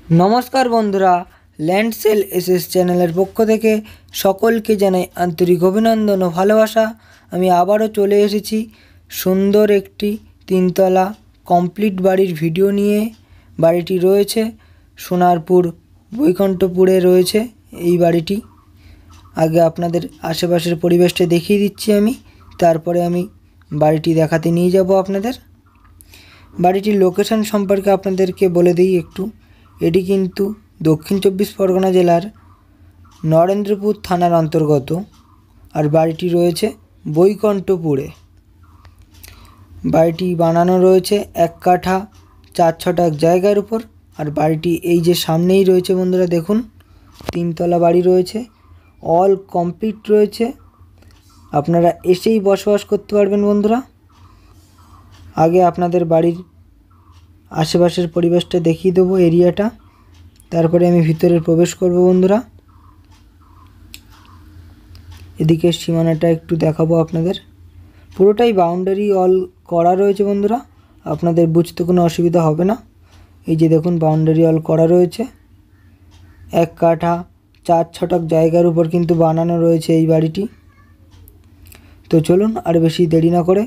नमस्कार बंधुरा land cell SS channel पक्ष থেকে সকলকে জানাই আন্তরিক অভিনন্দন ও ভালোবাসা। আমি আবারও চলে এসেছি সুন্দর একটি তিনতলা কমপ্লিট বাড়ির ভিডিও নিয়ে। বাড়িটি রয়েছে সোনারপুর বৈকুণ্ঠপুরে রয়েছে এই বাড়িটি। আগে আপনাদের আশেপাশের পরিবেশটা দেখিয়ে দিচ্ছি আমি, তারপরে আমি বাড়িটি দেখাতে নিয়ে যাব আপনাদের। বাড়িটির লোকেশন সম্পর্কে আপনাদেরকে বলে দিই একটু। এটি কিন্তু দক্ষিণ চব্বিশ পরগনা জেলার নরেন্দ্রপুর থানার অন্তর্গত, আর বাড়িটি রয়েছে বৈকুণ্ঠপুরে। বাড়িটি বানানো রয়েছে 1 কাঠা 4 ছটাক জায়গার উপর। আর বাড়িটি এই যে সামনেই রয়েছে বন্ধুরা, দেখুন তিনতলা বাড়ি রয়েছে, অল কমপ্লিট রয়েছে। আপনারা এসেই বসবাস করতে পারবেন বন্ধুরা। আগে আপনাদের বাড়ির আশেপাশের পরিবেশটা দেখিয়ে দেবো, এরিয়াটা, তারপরে আমি ভিতরে প্রবেশ করব বন্ধুরা। এদিকে সীমানাটা একটু দেখাবো আপনাদের। পুরোটাই বাউন্ডারি অল করা রয়েছে বন্ধুরা, আপনাদের বুঝতে কোনো অসুবিধা হবে না। এই যে দেখুন বাউন্ডারি অল করা রয়েছে। 1 কাঠা 4 ছটাক জায়গার উপর কিন্তু বানানো রয়েছে এই বাড়িটি। তো চলুন আর বেশি দেরি না করে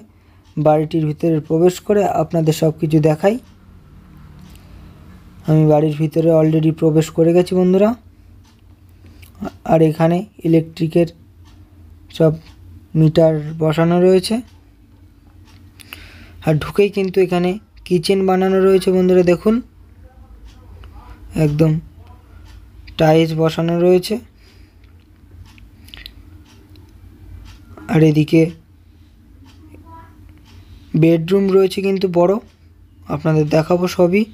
বাড়িটির ভিতরে প্রবেশ করে আপনাদের সব কিছু দেখাই। আমি বাড়ির ভিতরে অলরেডি প্রবেশ করে গেছি বন্ধুরা। আর এখানে ইলেকট্রিকের সব মিটার বসানো রয়েছে। আর ঢুকেই কিন্তু এখানে কিচেন বানানো রয়েছে বন্ধুরা, দেখুন একদম টাইলস বসানো রয়েছে। আর এদিকে বেডরুম রয়েছে কিন্তু বড়, আপনাদের দেখাবো সবই।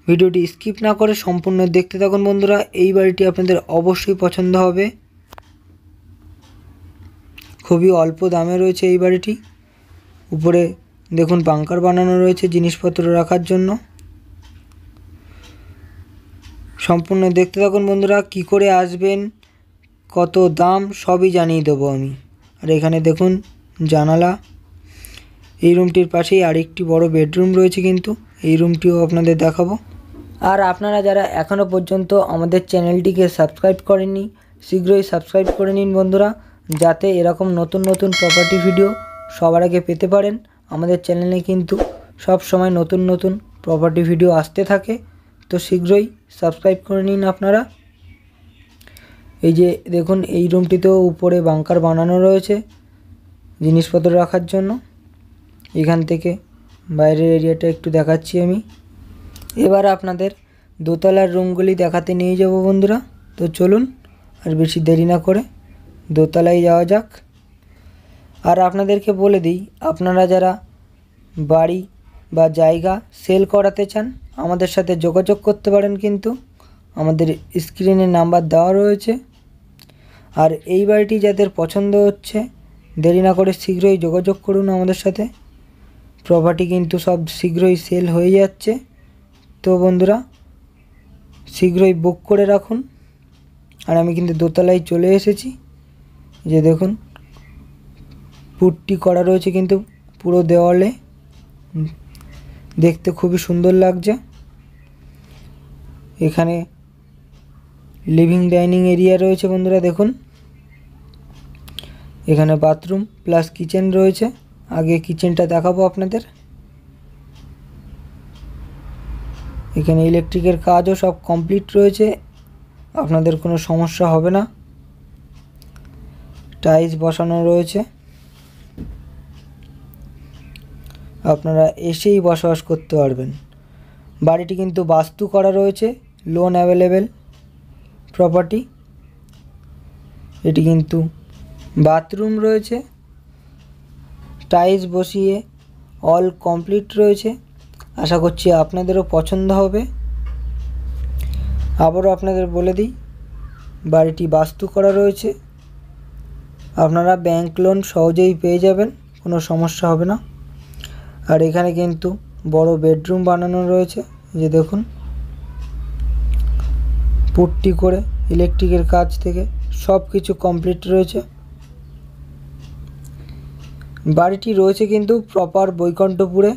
ভিডিওটি স্কিপ না করে সম্পূর্ণ দেখতে থাকুন বন্ধুরা। এই বাড়িটি আপনাদের অবশ্যই পছন্দ হবে। খুবই অল্প দামে রয়েছে এই বাড়িটি। উপরে দেখুন বাংকার বানানো রয়েছে জিনিসপত্র রাখার জন্য। সম্পূর্ণ দেখতে থাকুন বন্ধুরা। কি করে আসবেন, কত দাম, সবই জানিয়ে দেবো আমি। আর এখানে দেখুন জানালা। এই রুমটির পাশেই আরেকটি বড় বেডরুম রয়েছে, কিন্তু এই রুমটিও আপনাদের দেখাবো। আর আপনারা যারা এখনও পর্যন্ত আমাদের চ্যানেলটিকে সাবস্ক্রাইব করেননি, শীঘ্রই সাবস্ক্রাইব করে নিন বন্ধুরা, যাতে এরকম নতুন নতুন প্রপার্টি ভিডিও সবার আগে পেতে পারেন। আমাদের চ্যানেলে কিন্তু সব সময় নতুন নতুন প্রপার্টি ভিডিও আসতে থাকে, তো শীঘ্রই সাবস্ক্রাইব করে নিন আপনারা। এই যে দেখুন এই রুমটিতেও উপরে বাংকার বানানো রয়েছে জিনিসপত্র রাখার জন্য। এখান থেকে বাইরের এরিয়াটা একটু দেখাচ্ছি আমি। এবার আপনাদের দোতলার রুমগুলি দেখাতে নিয়ে যাব বন্ধুরা। তো চলুন আর বেশি দেরি না করে দোতলায় যাওয়া যাক। আর আপনাদেরকে বলে দিই, আপনারা যারা বাড়ি বা জায়গা সেল করাতে চান আমাদের সাথে যোগাযোগ করতে পারেন, কিন্তু আমাদের স্ক্রিনে নাম্বার দেওয়া রয়েছে। আর এই বাড়িটি যাদের পছন্দ হচ্ছে দেরি না করে শীঘ্রই যোগাযোগ করুন আমাদের সাথে। প্রপার্টি কিন্তু সব শীঘ্রই সেল হয়ে যাচ্ছে, তো বন্ধুরা শীঘ্রই বুক করে রাখুন। আর আমি কিন্তু দোতলায় চলে এসেছি। যে দেখুন পুট্টি করা রয়েছে কিন্তু পুরো দেওয়ালে, দেখতে খুবই সুন্দর লাগছে। এখানে লিভিং ডাইনিং এরিয়া রয়েছে বন্ধুরা, দেখুন এখানে বাথরুম প্লাস কিচেন রয়েছে। আগে কিচেনটা দেখাবো আপনাদের। এখানে ইলেকট্রিকের কাজও সব কমপ্লিট রয়েছে, আপনাদের কোনো সমস্যা হবে না। টাইলস বসানো রয়েছে, আপনারা এসেই বসবাস করতে পারবেন। বাড়িটি কিন্তু বাস্তু করা রয়েছে, লোন অ্যাভেলেবেল প্রপার্টি। এটি কিন্তু বাথরুম রয়েছে, টাইলস বসিয়ে অল কমপ্লিট রয়েছে। আশা করছি আপনাদেরও পছন্দ হবে। আবারও আপনাদের বলে দিই, বাড়িটি বাস্তু করা রয়েছে, আপনারা ব্যাংক লোন সহজেই পেয়ে যাবেন, কোনো সমস্যা হবে না। আর এখানে কিন্তু বড় বেডরুম বানানো রয়েছে, যে দেখুন পুট্টি করে ইলেকট্রিকের কাজ থেকে সব কিছু কমপ্লিট রয়েছে। বাড়িটি রয়েছে কিন্তু প্রপার বৈকুণ্ঠপুরে।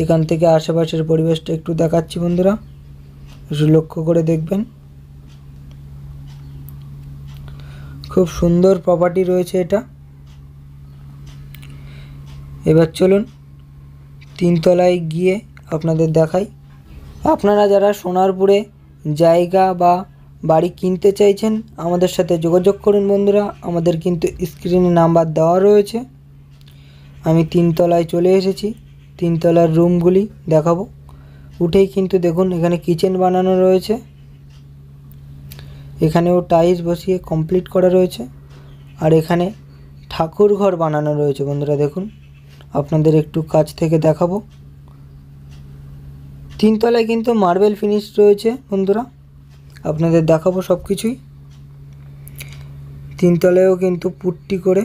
এখান থেকে আশেপাশের পরিবেশটা একটু দেখাচ্ছি বন্ধুরা। একটু লক্ষ্য করে দেখবেন। খুব সুন্দর প্রপার্টি রয়েছে এটা। এবার চলুন 3 তলায় গিয়ে আপনাদের দেখাই। আপনারা যারা সোনারপুরে জায়গা বা বাড়ি কিনতে চাইছেন আমাদের সাথে যোগাযোগ করুন বন্ধুরা। আমাদের কিন্তু স্ক্রিনে নাম্বার দেওয়া রয়েছে। আমি 3 তলায় চলে এসেছি। 3 তলার রুমগুলি দেখাবো। উঠেই কিন্তু দেখুন এখানে কিচেন বানানো রয়েছে। এখানেও টাইলস বসিয়ে কমপ্লিট করা রয়েছে। আর এখানে ঠাকুর ঘর বানানো রয়েছে বন্ধুরা। দেখুন আপনাদের একটু কাছ থেকে দেখাবো। 3 তলায় কিন্তু মার্বেল ফিনিশ রয়েছে বন্ধুরা। আপনাদের দেখাবো সব কিছুই। 3 তলায়ও কিন্তু পুট্টি করে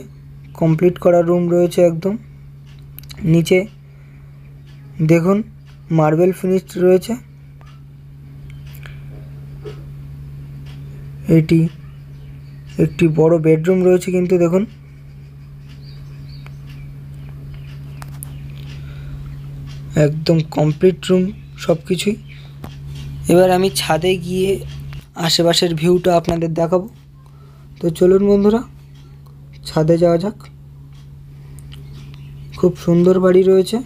কমপ্লিট করা রুম রয়েছে একদম। নিচে দেখুন মার্বেল ফিনিশ রয়েছে। এটি একটি বড় বেডরুম রয়েছে কিন্তু দেখুন। একদম কমপ্লিট রুম সব কিছুই। এবার আমি ছাদে গিয়ে আশেপাশের ভিউটা আপনাদের দেখাবো। তো চলুন বন্ধুরা ছাদে যাওয়া যাক। খুব সুন্দর বাড়ি রয়েছে।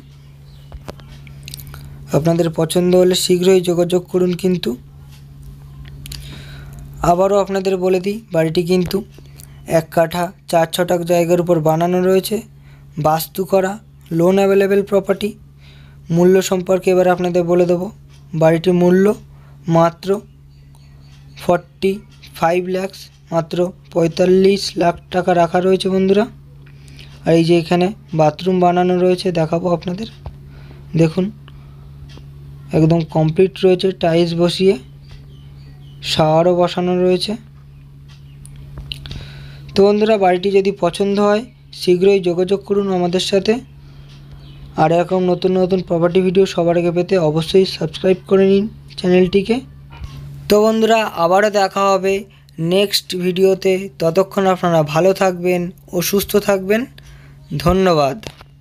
আপনাদের পছন্দ হলে শীঘ্রই যোগাযোগ করুন। কিন্তু আবারও আপনাদের বলে দিই, বাড়িটি কিন্তু 1 কাঠা 4 ছটাক জায়গার উপর বানানো রয়েছে, বাস্তু করা, লোন অ্যাভেলেবেল প্রপার্টি। মূল্য সম্পর্কে এবার আপনাদের বলে দেবো। বাড়িটির মূল্য মাত্র 45 লাখ, মাত্র 45 লাখ টাকা রাখা রয়েছে বন্ধুরা। আর এই যে এখানে বাথরুম বানানো রয়েছে দেখাবো আপনাদের। দেখুন একদম কমপ্লিট রয়েছে, টাইলস বসিয়ে, শাওয়ারও বসানো রয়েছে। তো বন্ধুরা বাড়িটি যদি পছন্দ হয় শীঘ্রই যোগাযোগ করুন আমাদের সাথে। আর এরকম নতুন নতুন প্রপার্টি ভিডিও সবার আগে পেতে অবশ্যই সাবস্ক্রাইব করে নিন চ্যানেলটিকে। তো বন্ধুরা আবারও দেখা হবে নেক্সট ভিডিওতে। ততক্ষণ আপনারা ভালো থাকবেন ও সুস্থ থাকবেন। ধন্যবাদ।